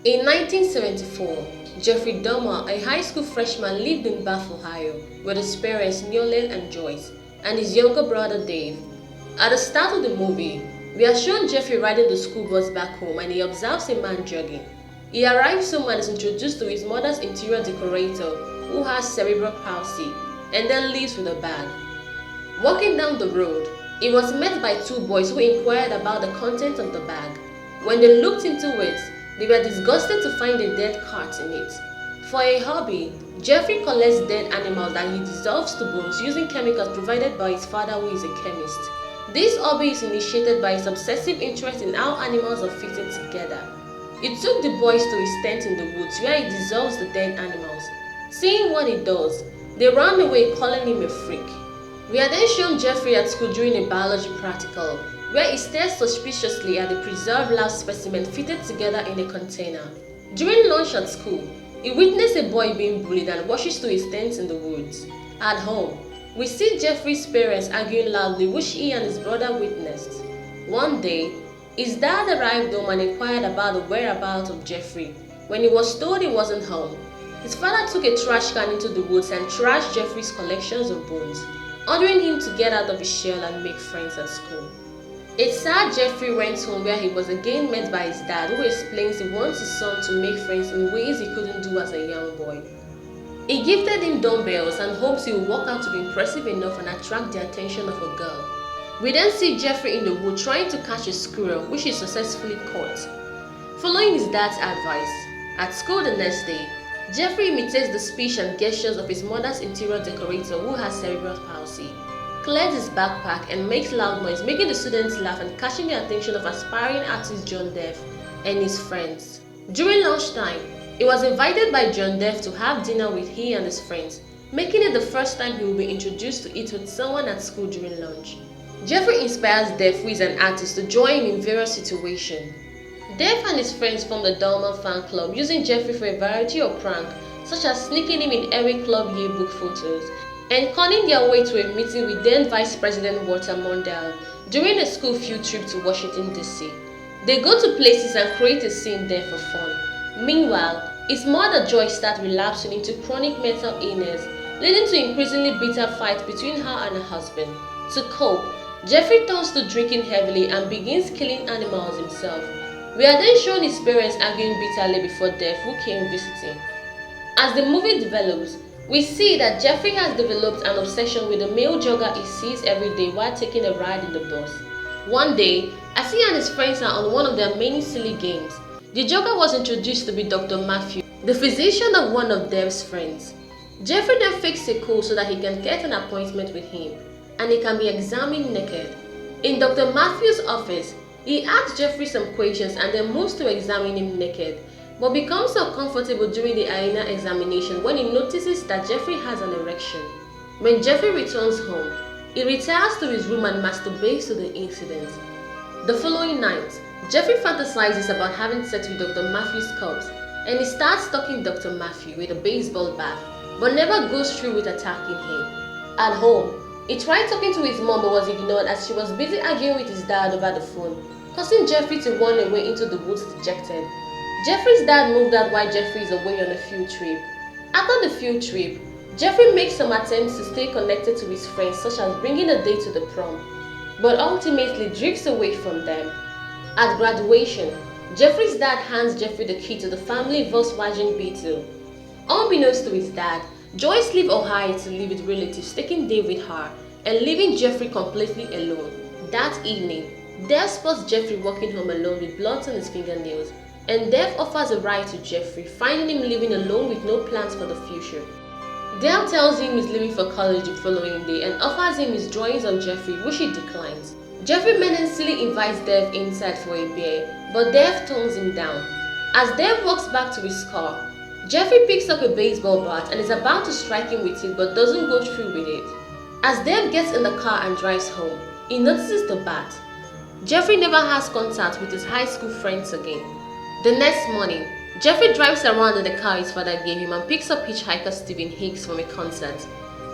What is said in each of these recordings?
In 1974, Jeffrey Dahmer, a high school freshman, lived in Bath, Ohio, with his parents Neolene and Joyce, and his younger brother Dave. At the start of the movie, we are shown Jeffrey riding the school bus back home and he observes a man jogging. He arrives home and is introduced to his mother's interior decorator, who has cerebral palsy, and then leaves with a bag. Walking down the road, he was met by two boys who inquired about the content of the bag. When they looked into it, they were disgusted to find a dead cat in it. For a hobby, Jeffrey collects dead animals that he dissolves to bones using chemicals provided by his father, who is a chemist. This hobby is initiated by his obsessive interest in how animals are fitted together. He took the boys to his tent in the woods where he dissolves the dead animals. Seeing what he does, they ran away calling him a freak. We are then shown Jeffrey at school during a biology practical, where he stares suspiciously at the preserved lab specimen fitted together in a container. During lunch at school, he witnessed a boy being bullied and rushes to his tent in the woods. At home, we see Jeffrey's parents arguing loudly, which he and his brother witnessed. One day, his dad arrived home and inquired about the whereabouts of Jeffrey. When he was told he wasn't home, his father took a trash can into the woods and trashed Jeffrey's collections of bones, ordering him to get out of his shell and make friends at school. A sad Jeffrey went home where he was again met by his dad, who explains he wants his son to make friends in ways he couldn't do as a young boy. He gifted him dumbbells and hopes he will work out to be impressive enough and attract the attention of a girl. We then see Jeffrey in the wood trying to catch a squirrel, which he successfully caught. Following his dad's advice, at school the next day, Jeffrey imitates the speech and gestures of his mother's interior decorator, who has cerebral palsy, clears his backpack and makes loud noise, making the students laugh and catching the attention of aspiring artist John Deaf and his friends. During lunchtime, he was invited by John Deaf to have dinner with he and his friends, making it the first time he will be introduced to eat with someone at school during lunch. Jeffrey inspires Deaf, who is an artist, to join him in various situations. Deaf and his friends formed the Dahmer fan club, using Jeffrey for a variety of pranks, such as sneaking him in every club yearbook photos, and conning their way to a meeting with then Vice President Walter Mondale during a school field trip to Washington, D.C. They go to places and create a scene there for fun. Meanwhile, his mother Joy starts relapsing into chronic mental illness, leading to increasingly bitter fights between her and her husband. To cope, Jeffrey turns to drinking heavily and begins killing animals himself. We are then shown his parents arguing bitterly before Deaf, who came visiting. As the movie develops, we see that Jeffrey has developed an obsession with the male jogger he sees every day while taking a ride in the bus. One day, as he and his friends are on one of their many silly games, the jogger was introduced to be Dr. Matthew, the physician of one of Dev's friends. Jeffrey then fakes a cold so that he can get an appointment with him, and he can be examined naked. In Dr. Matthew's office, he asks Jeffrey some questions and then moves to examine him naked, but becomes uncomfortable during the hyena examination when he notices that Jeffrey has an erection. When Jeffrey returns home, he retires to his room and masturbates to the incident. The following night, Jeffrey fantasizes about having sex with Dr. Matthew's corpse, and he starts stalking Dr. Matthew with a baseball bat, but never goes through with attacking him. At home, he tried talking to his mom but was ignored as she was busy arguing with his dad over the phone, causing Jeffrey to run away into the woods dejected. Jeffrey's dad moved out while Jeffrey is away on a field trip. After the field trip, Jeffrey makes some attempts to stay connected to his friends, such as bringing a date to the prom, but ultimately drifts away from them. At graduation, Jeffrey's dad hands Jeffrey the key to the family Volkswagen Beetle. Unbeknownst to his dad, Joyce leaves Ohio to live with relatives, taking Dave with her and leaving Jeffrey completely alone. That evening, Dev spots Jeffrey walking home alone with blood on his fingernails, and Dev offers a ride to Jeffrey, finding him living alone with no plans for the future. Dev tells him he's leaving for college the following day and offers him his drawings on Jeffrey, which he declines. Jeffrey menacingly invites Dev inside for a beer, but Dev turns him down. As Dev walks back to his car, Jeffrey picks up a baseball bat and is about to strike him with it but doesn't go through with it. As Dev gets in the car and drives home, he notices the bat. Jeffrey never has contact with his high school friends again. The next morning, Jeffrey drives around in the car his father gave him and picks up hitchhiker Stephen Hicks from a concert.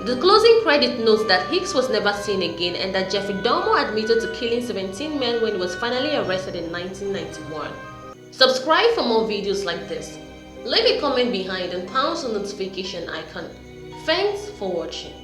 The closing credit notes that Hicks was never seen again and that Jeffrey Dahmer admitted to killing 17 men when he was finally arrested in 1991. Subscribe for more videos like this. Leave a comment behind and pound on the notification icon. Thanks for watching.